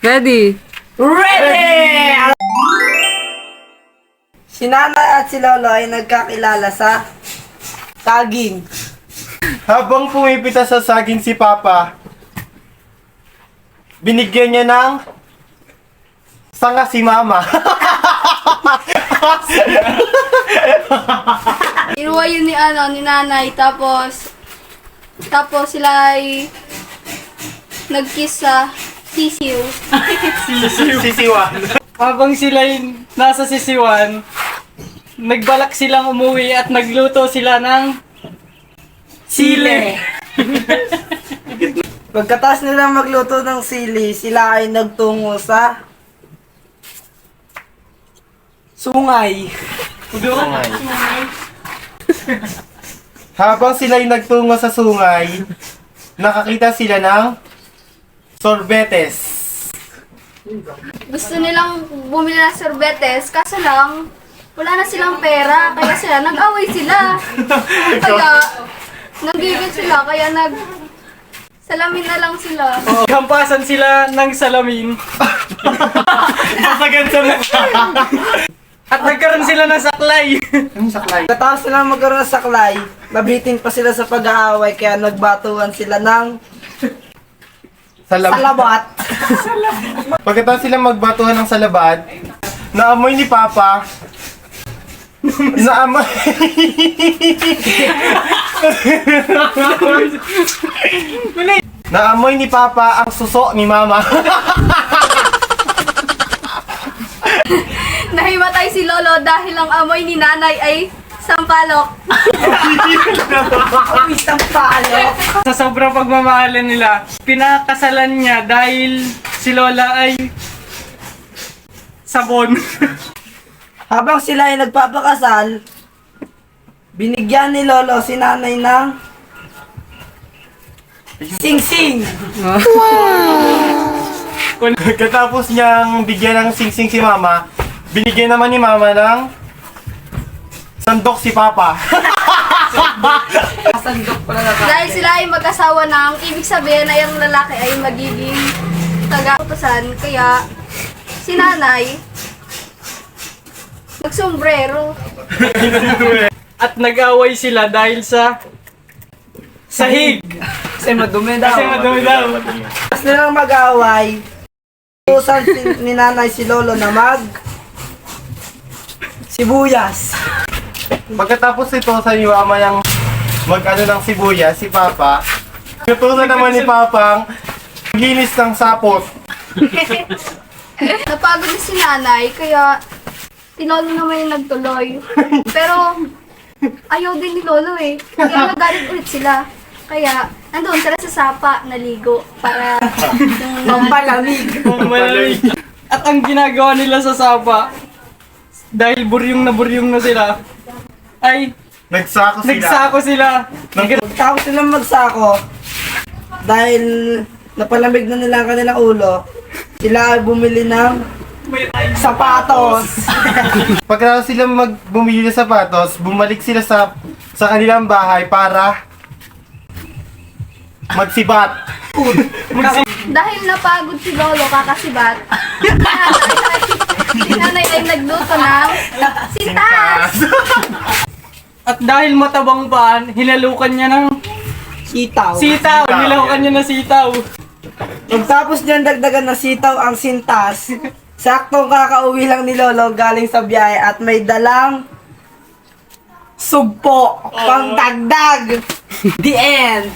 Ready? Ready! Si Nanay at si Lolo ay nagkakilala sa saging. Habang pumipita sa saging si Papa, binigyan niya ng sanga si Mama. Inuwa yun ni nanay, tapos sila ay nag-kiss sa sisiw. Sisiwa. Habang sila'y nasa sisiwan, nagbalak silang umuwi at nagluto sila ng sili. Pagkatapos nila magluto ng sili, sila ay nagtungo sa sungay. Habang sila'y nagtungo sa sungay, nakakita sila ng sorbetes. Gusto nilang bumili ng sorbetes, kaso lang, wala na silang pera, kaya sila, nag-away sila. Kaya, nagigil sila, kaya salamin na lang sila. Hampasan sila ng salamin Sasagan sa mukha. at nagkaroon sila ng saklay. Anong saklay? Pagkatapos nila magkaroon ng saklay, nabiting pa sila sa pag-aaway, kaya nagbatuan sila ng salabat. Pagkatapos sila magbatuhan ng salabat, naamoy ni Papa, naamoy ni Papa ang suso ni Mama. Nahimatay si Lolo dahil ang amoy ni nanay ay sampalok. Isang palo. Sa sobrang pagmamahalan nila, pinakasalan niya dahil si Lola ay sabon. Habang sila ay nagpapakasal, binigyan ni Lolo si Nanay ng sing-sing. Pagkatapos niyang bigyan ng sing-sing si Mama, binigyan naman ni Mama ng sandok si Papa. Dahil sila ay mag-asawa ng, ibig sabihin ay ang lalaki ay magiging taga-utusan, kaya si nanay nagsombrero. At nag-away sila dahil sa sahig. Kasi madumi daw. Kasi madumi daw. Tapos nilang mag-away, utusan ni Nanay si Lolo na sibuyas. Pagkatapos ito sa ni Mama yung mag-ano ng sibuyas, si Papa, natutunan naman ni Papang maglinis ng sapot. Napagod na si nanay, kaya si Lolo naman yung nagtuloy. Pero ayaw din ni Lolo eh. Kaya nagalit ulit sila. Kaya nandun sila sa sapa, naligo, para Mampalamig. Malamig. At ang ginagawa nila sa sapa, dahil buryong na sila, ay Nagsako sila. nagsako sila. Tapos nilang magsako, dahil napalamig na nila ang kanilang ulo, sila ay bumili ng sapatos. Pagkatapos sila bumili ng sapatos, bumalik sila sa kanilang bahay para magsibat. dahil napagod si Lolo kakasibat, si nanay ay nagluto ng sintas. At dahil matabang paan, hinalukan niya ng Sitaw. sitaw. Hinalukan niya ng sitaw. Pagtapos niyan dagdagan ng sitaw ang sintas, saktong kakauwi lang ni Lolo galing sa biyahe at may dalang sugpo pang dagdag. The end.